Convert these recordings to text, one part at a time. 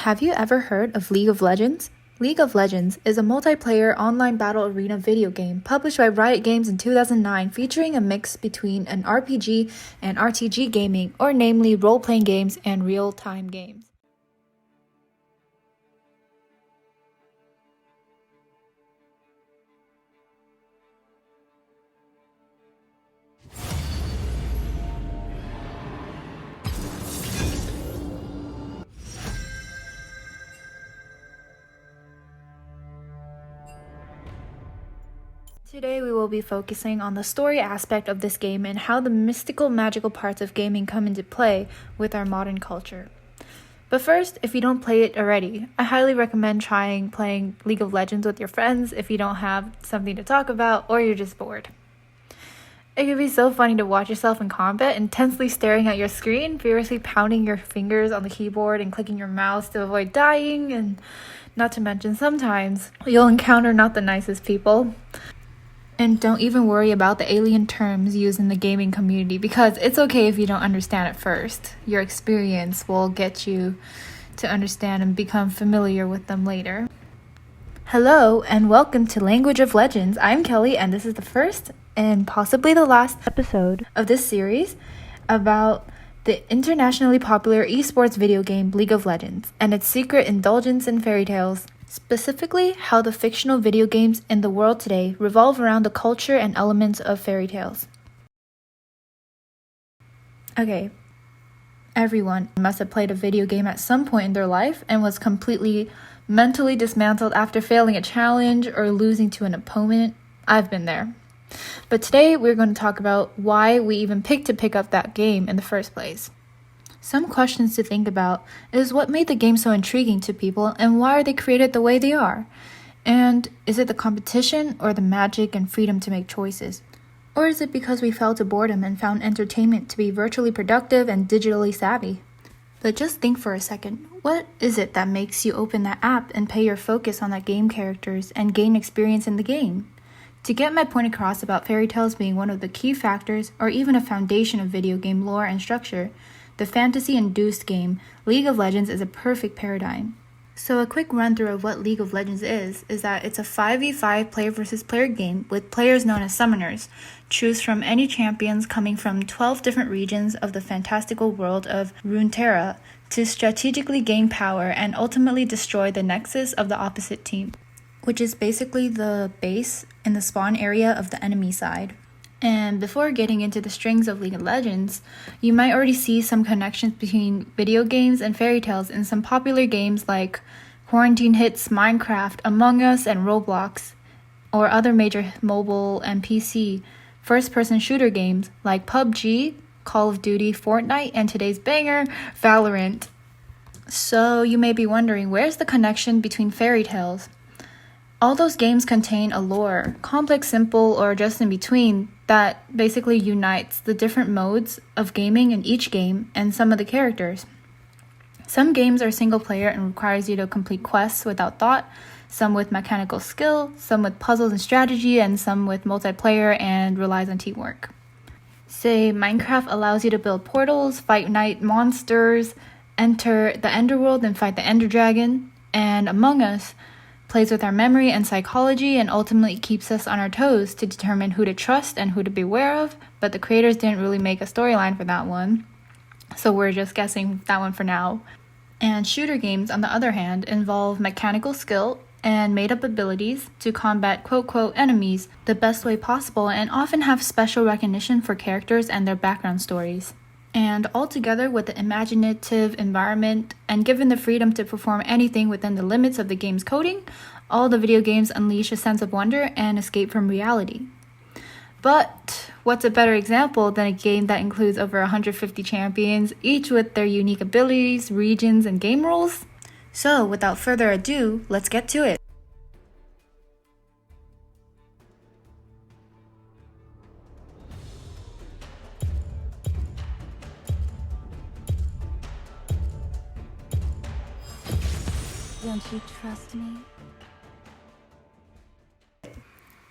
Have you ever heard of League of Legends? League of Legends is a multiplayer online battle arena video game published by Riot Games in 2009 featuring a mix between an RPG and RTG gaming, or namely role-playing games and real-time games. Today we will be focusing on the story aspect of this game and how the mystical, magical parts of gaming come into play with our modern culture. But first, if you don't play it already, I highly recommend trying playing League of Legends with your friends if you don't have something to talk about or you're just bored. It can be so funny to watch yourself in combat, intensely staring at your screen, furiously pounding your fingers on the keyboard and clicking your mouse to avoid dying, and not to mention sometimes you'll encounter not the nicest people. And don't even worry about the alien terms used in the gaming community, because it's okay if you don't understand at first. Your experience will get you to understand and become familiar with them later. Hello and welcome to Language of Legends. I'm Kelly and this is the first and possibly the last episode of this series about the internationally popular esports video game League of Legends and its secret indulgence in fairy tales. Specifically, how the fictional video games in the world today revolve around the culture and elements of fairy tales. Okay, everyone must have played a video game at some point in their life and was completely mentally dismantled after failing a challenge or losing to an opponent. I've been there. But today we're going to talk about why we even picked to pick up that game in the first place. Some questions to think about is what made the game so intriguing to people and why are they created the way they are? And is it the competition or the magic and freedom to make choices? Or is it because we fell to boredom and found entertainment to be virtually productive and digitally savvy? But just think for a second, what is it that makes you open that app and pay your focus on that game characters and gain experience in the game? To get my point across about fairy tales being one of the key factors or even a foundation of video game lore and structure, the fantasy-induced game, League of Legends, is a perfect paradigm. So a quick run-through of what League of Legends is that it's a 5v5 player versus player game with players known as summoners. Choose from any champions coming from 12 different regions of the fantastical world of Runeterra to strategically gain power and ultimately destroy the nexus of the opposite team, which is basically the base in the spawn area of the enemy side. And before getting into the strings of League of Legends, you might already see some connections between video games and fairy tales in some popular games like quarantine hits Minecraft, Among Us, and Roblox, or other major mobile and PC first-person shooter games like PUBG, Call of Duty, Fortnite, and today's banger, Valorant. So you may be wondering, where's the connection between fairy tales? All those games contain a lore, complex, simple, or just in between, that basically unites the different modes of gaming in each game and some of the characters. Some games are single player and requires you to complete quests without thought, some with mechanical skill, some with puzzles and strategy, and some with multiplayer and relies on teamwork. Say, Minecraft allows you to build portals, fight night monsters, enter the Enderworld and fight the Ender Dragon, and Among Us plays with our memory and psychology and ultimately keeps us on our toes to determine who to trust and who to beware of, but the creators didn't really make a storyline for that one, so we're just guessing that one for now. And shooter games, on the other hand, involve mechanical skill and made-up abilities to combat quote-quote enemies the best way possible and often have special recognition for characters and their background stories. And altogether, with the imaginative environment and given the freedom to perform anything within the limits of the game's coding, all the video games unleash a sense of wonder and escape from reality. But what's a better example than a game that includes over 150 champions, each with their unique abilities, regions, and game rules? So, without further ado, let's get to it. Don't you trust me?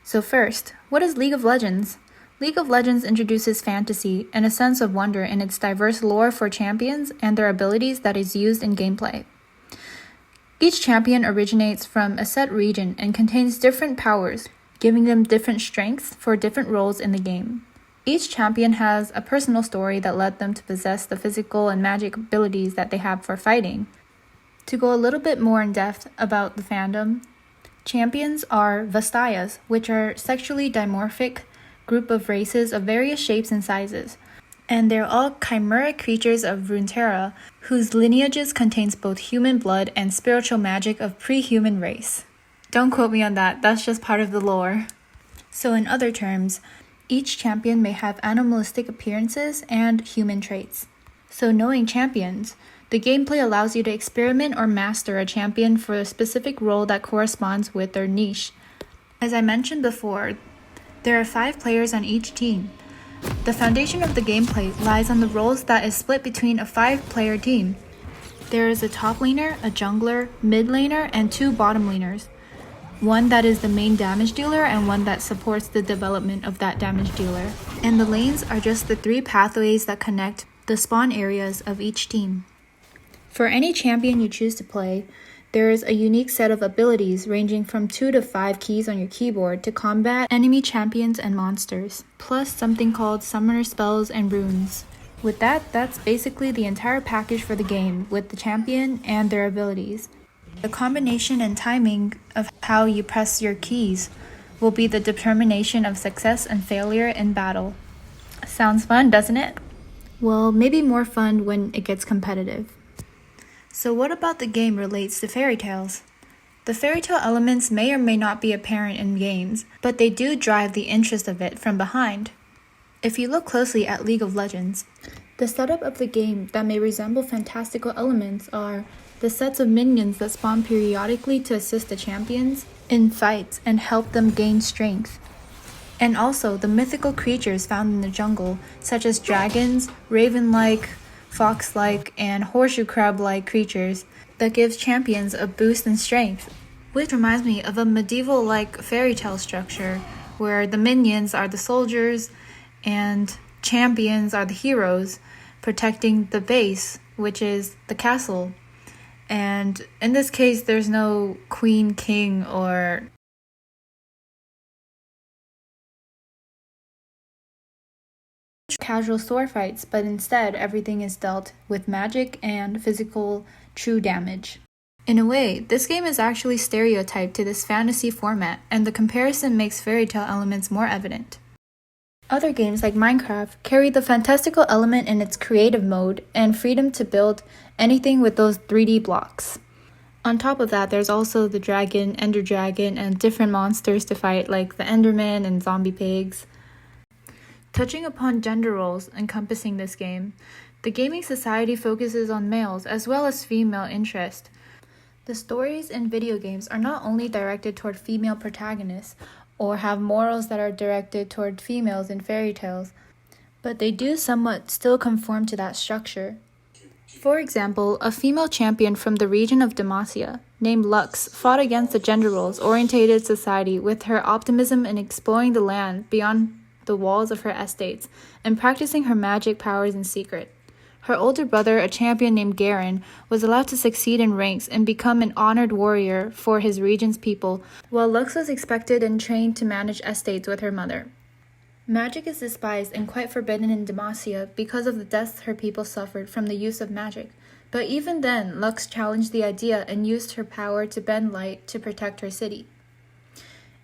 So first, what is League of Legends? League of Legends introduces fantasy and a sense of wonder in its diverse lore for champions and their abilities that is used in gameplay. Each champion originates from a set region and contains different powers, giving them different strengths for different roles in the game. Each champion has a personal story that led them to possess the physical and magic abilities that they have for fighting. To go a little bit more in depth about the fandom, champions are Vastayas, which are sexually dimorphic group of races of various shapes and sizes. And they're all chimeric creatures of Runeterra, whose lineages contains both human blood and spiritual magic of pre-human race. Don't quote me on that, that's just part of the lore. So in other terms, each champion may have animalistic appearances and human traits. So knowing champions, the gameplay allows you to experiment or master a champion for a specific role that corresponds with their niche. As I mentioned before, there are 5 players on each team. The foundation of the gameplay lies on the roles that is split between a 5-player team. There is a top laner, a jungler, mid laner, and 2 bottom laners. One that is the main damage dealer and one that supports the development of that damage dealer. And the lanes are just the 3 pathways that connect the spawn areas of each team. For any champion you choose to play, there is a unique set of abilities ranging from 2 to 5 keys on your keyboard to combat enemy champions and monsters, plus something called summoner spells and runes. With that, that's basically the entire package for the game with the champion and their abilities. The combination and timing of how you press your keys will be the determination of success and failure in battle. Sounds fun, doesn't it? Well, maybe more fun when it gets competitive. So what about the game relates to fairy tales? The fairy tale elements may or may not be apparent in games, but they do drive the interest of it from behind. If you look closely at League of Legends, the setup of the game that may resemble fantastical elements are the sets of minions that spawn periodically to assist the champions in fights and help them gain strength. And also the mythical creatures found in the jungle, such as dragons, raven-like, fox-like, and horseshoe crab-like creatures that gives champions a boost in strength. Which reminds me of a medieval-like fairy tale structure, where the minions are the soldiers and champions are the heroes protecting the base, which is the castle. And in this case, there's no queen, king, or casual sword fights, but instead everything is dealt with magic and physical true damage. In a way, this game is actually stereotyped to this fantasy format, and the comparison makes fairy tale elements more evident. Other games like Minecraft carry the fantastical element in its creative mode and freedom to build anything with those 3D blocks. On top of that, there's also the dragon, ender dragon, and different monsters to fight like the enderman and zombie pigs. Touching upon gender roles encompassing this game, the gaming society focuses on males as well as female interest. The stories in video games are not only directed toward female protagonists or have morals that are directed toward females in fairy tales, but they do somewhat still conform to that structure. For example, a female champion from the region of Demacia, named Lux, fought against the gender roles-orientated society with her optimism in exploring the land beyond the walls of her estates and practicing her magic powers in secret. Her older brother, a champion named Garen, was allowed to succeed in ranks and become an honored warrior for his region's people, while Lux was expected and trained to manage estates with her mother. Magic is despised and quite forbidden in Demacia because of the deaths her people suffered from the use of magic. But even then, Lux challenged the idea and used her power to bend light to protect her city.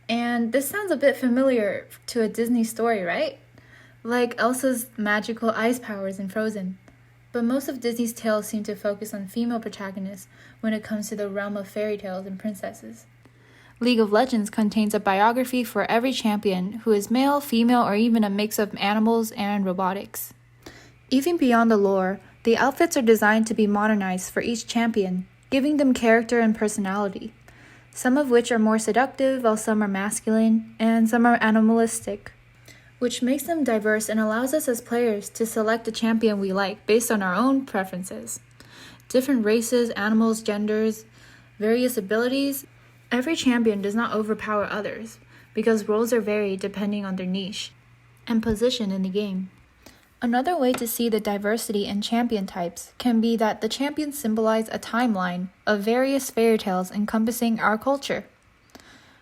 And this sounds a bit familiar to a Disney story, right? Like Elsa's magical ice powers in Frozen. But most of Disney's tales seem to focus on female protagonists when it comes to the realm of fairy tales and princesses. League of Legends contains a biography for every champion who is male, female, or even a mix of animals and robotics. Even beyond the lore, the outfits are designed to be modernized for each champion, giving them character and personality. Some of which are more seductive, while some are masculine, and some are animalistic, which makes them diverse and allows us as players to select a champion we like based on our own preferences. Different races, animals, genders, various abilities. Every champion does not overpower others, because roles are varied depending on their niche and position in the game. Another way to see the diversity in champion types can be that the champions symbolize a timeline of various fairy tales encompassing our culture.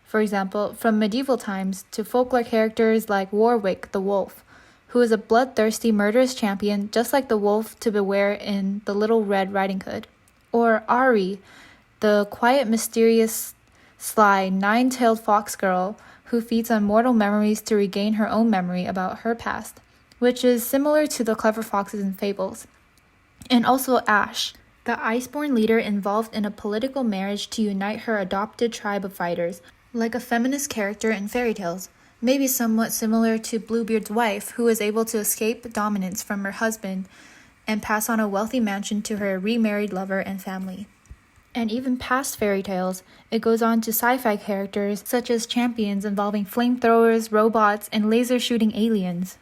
For example, from medieval times to folklore characters like Warwick the Wolf, who is a bloodthirsty, murderous champion just like the wolf to beware in The Little Red Riding Hood. Or Ari, the quiet, mysterious, sly, nine-tailed fox girl who feeds on mortal memories to regain her own memory about her past, which is similar to the clever foxes in fables. And also Ash, the iceborn leader involved in a political marriage to unite her adopted tribe of fighters, like a feminist character in fairy tales, maybe somewhat similar to Bluebeard's wife, who is able to escape dominance from her husband and pass on a wealthy mansion to her remarried lover and family. And even past fairy tales, it goes on to sci-fi characters such as champions involving flamethrowers, robots, and laser-shooting aliens.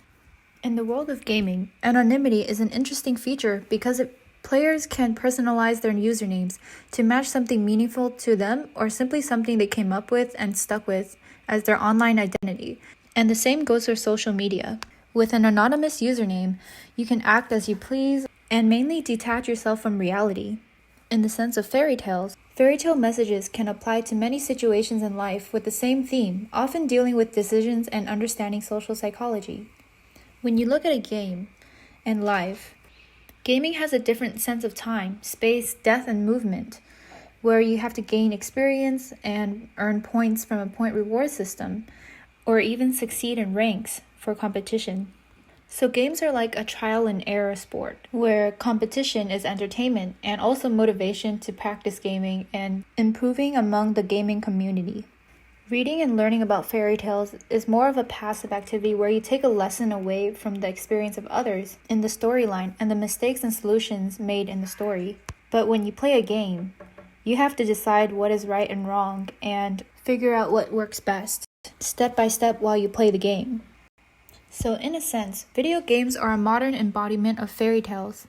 In the world of gaming, anonymity is an interesting feature because players can personalize their usernames to match something meaningful to them or simply something they came up with and stuck with as their online identity. And the same goes for social media. With an anonymous username, you can act as you please and mainly detach yourself from reality. In the sense of fairy tales, fairy tale messages can apply to many situations in life with the same theme, often dealing with decisions and understanding social psychology. When you look at a game and life, gaming has a different sense of time, space, death, and movement, where you have to gain experience and earn points from a point reward system, or even succeed in ranks for competition. So games are like a trial and error sport, where competition is entertainment and also motivation to practice gaming and improving among the gaming community. Reading and learning about fairy tales is more of a passive activity where you take a lesson away from the experience of others in the storyline and the mistakes and solutions made in the story. But when you play a game, you have to decide what is right and wrong and figure out what works best, step by step while you play the game. So in a sense, video games are a modern embodiment of fairy tales.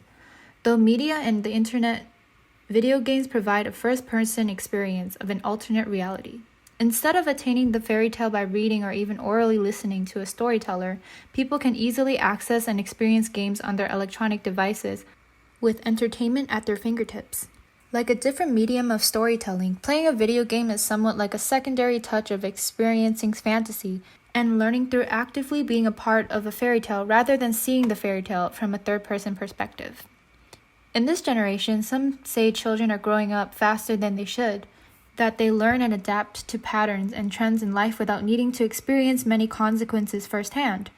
Though media and the internet, video games provide a first-person experience of an alternate reality. Instead of attaining the fairy tale by reading or even orally listening to a storyteller, people can easily access and experience games on their electronic devices with entertainment at their fingertips. Like a different medium of storytelling, playing a video game is somewhat like a secondary touch of experiencing fantasy and learning through actively being a part of a fairy tale rather than seeing the fairy tale from a third-person perspective. In this generation, some say children are growing up faster than they should, that they learn and adapt to patterns and trends in life without needing to experience many consequences firsthand,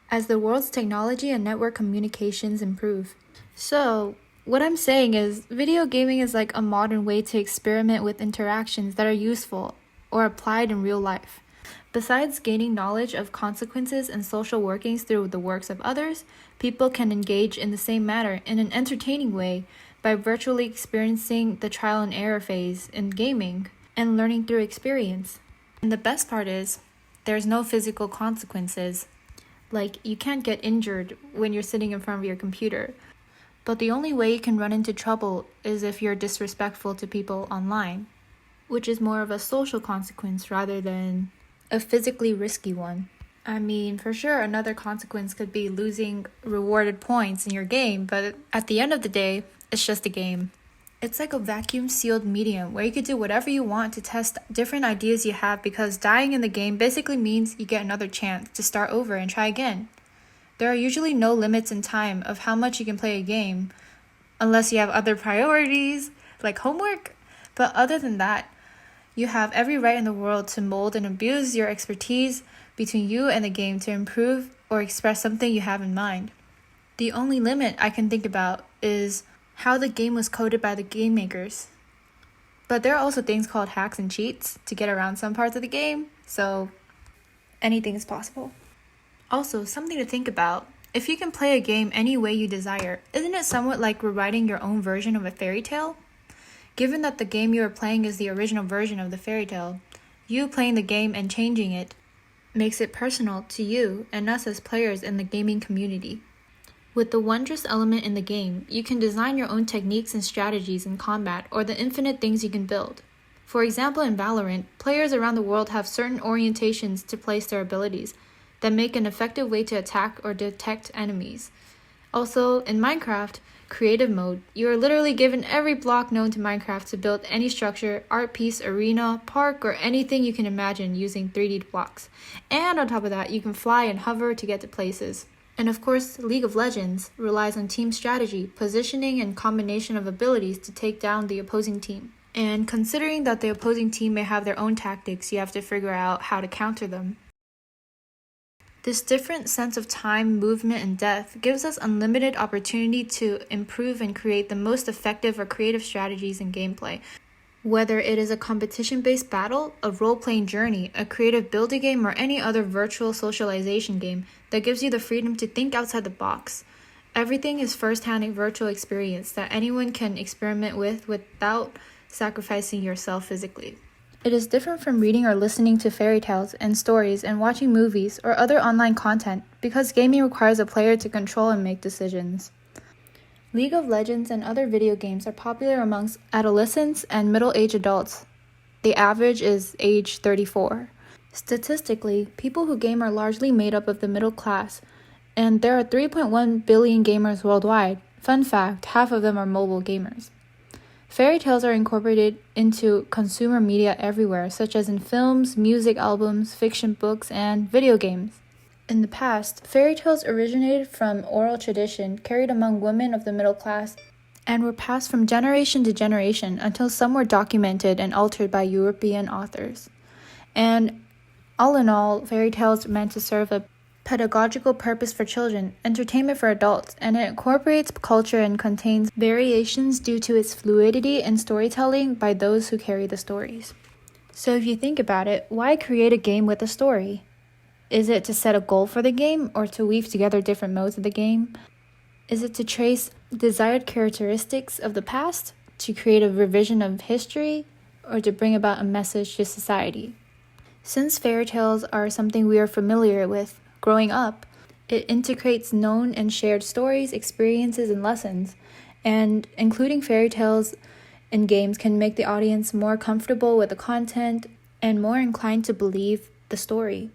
as the world's technology and network communications improve. So, what I'm saying is, video gaming is like a modern way to experiment with interactions that are useful or applied in real life. Besides gaining knowledge of consequences and social workings through the works of others, people can engage in the same manner in an entertaining way by virtually experiencing the trial and error phase in gaming and learning through experience. And the best part is, there's no physical consequences. Like, you can't get injured when you're sitting in front of your computer. But the only way you can run into trouble is if you're disrespectful to people online, which is more of a social consequence rather than a physically risky one. I mean, for sure, another consequence could be losing rewarded points in your game, but at the end of the day, it's just a game. It's like a vacuum-sealed medium where you could do whatever you want to test different ideas you have, because dying in the game basically means you get another chance to start over and try again. There are usually no limits in time of how much you can play a game, unless you have other priorities, like homework. But other than that, you have every right in the world to mold and abuse your expertise between you and the game to improve or express something you have in mind. The only limit I can think about is how the game was coded by the game makers. But there are also things called hacks and cheats to get around some parts of the game, so anything is possible. Also, something to think about, if you can play a game any way you desire, isn't it somewhat like rewriting your own version of a fairy tale? Given that the game you are playing is the original version of the fairy tale, you playing the game and changing it makes it personal to you and us as players in the gaming community. With the wondrous element in the game, you can design your own techniques and strategies in combat or the infinite things you can build. For example, in Valorant, players around the world have certain orientations to place their abilities. that make an effective way to attack or detect enemies. Also, in Minecraft, creative mode, you are literally given every block known to Minecraft to build any structure, art piece, arena, park, or anything you can imagine using 3D blocks. And on top of that, you can fly and hover to get to places. And of course, League of Legends relies on team strategy, positioning, and combination of abilities to take down the opposing team. And considering that the opposing team may have their own tactics, you have to figure out how to counter them. This different sense of time, movement, and depth gives us unlimited opportunity to improve and create the most effective or creative strategies in gameplay. Whether it is a competition-based battle, a role-playing journey, a creative building game, or any other virtual socialization game that gives you the freedom to think outside the box. Everything is first-hand a virtual experience that anyone can experiment with without sacrificing yourself physically. It is different from reading or listening to fairy tales and stories and watching movies or other online content because gaming requires a player to control and make decisions. League of Legends and other video games are popular amongst adolescents and middle-aged adults. The average is age 34. Statistically, people who game are largely made up of the middle class, and there are 3.1 billion gamers worldwide. Fun fact, half of them are mobile gamers. Fairy tales are incorporated into consumer media everywhere, such as in films, music albums, fiction books, and video games. In the past, fairy tales originated from oral tradition carried among women of the middle class and were passed from generation to generation until some were documented and altered by European authors. And all in all, fairy tales are meant to serve a pedagogical purpose for children, entertainment for adults, and it incorporates culture and contains variations due to its fluidity and storytelling by those who carry the stories. So if you think about it, why create a game with a story? Is it to set a goal for the game or to weave together different modes of the game? Is it to trace desired characteristics of the past, to create a revision of history, or to bring about a message to society? Since fairy tales are something we are familiar with growing up, it integrates known and shared stories, experiences, and lessons, and including fairy tales in games can make the audience more comfortable with the content and more inclined to believe the story.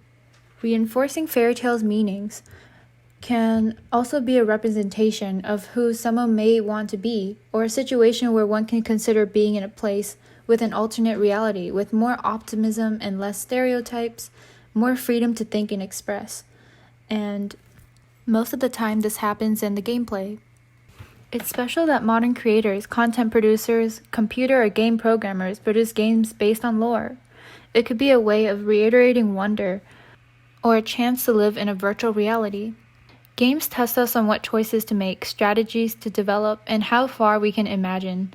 Reinforcing fairy tales' meanings can also be a representation of who someone may want to be, or a situation where one can consider being in a place with an alternate reality, with more optimism and less stereotypes, more freedom to think and express. And most of the time this happens in the gameplay. It's special that modern creators, content producers, computer or game programmers produce games based on lore. It could be a way of reiterating wonder, or a chance to live in a virtual reality. Games test us on what choices to make, strategies to develop, and how far we can imagine.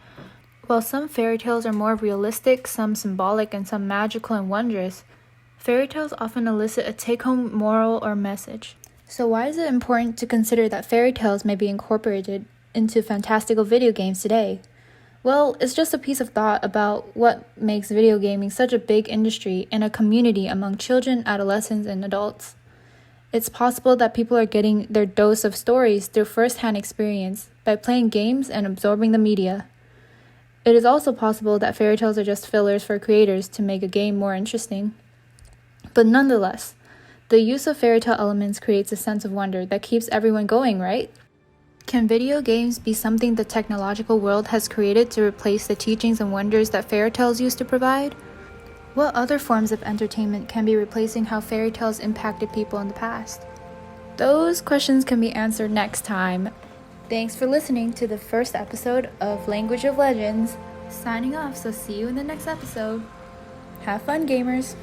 While some fairy tales are more realistic, some symbolic, and some magical and wondrous, fairy tales often elicit a take-home moral or message. So why is it important to consider that fairy tales may be incorporated into fantastical video games today? Well, it's just a piece of thought about what makes video gaming such a big industry and a community among children, adolescents, and adults. It's possible that people are getting their dose of stories through first-hand experience by playing games and absorbing the media. It is also possible that fairy tales are just fillers for creators to make a game more interesting. But nonetheless, the use of fairy tale elements creates a sense of wonder that keeps everyone going, right? Can video games be something the technological world has created to replace the teachings and wonders that fairy tales used to provide? What other forms of entertainment can be replacing how fairy tales impacted people in the past? Those questions can be answered next time. Thanks for listening to the first episode of Language of Legends. Signing off, so see you in the next episode. Have fun, gamers!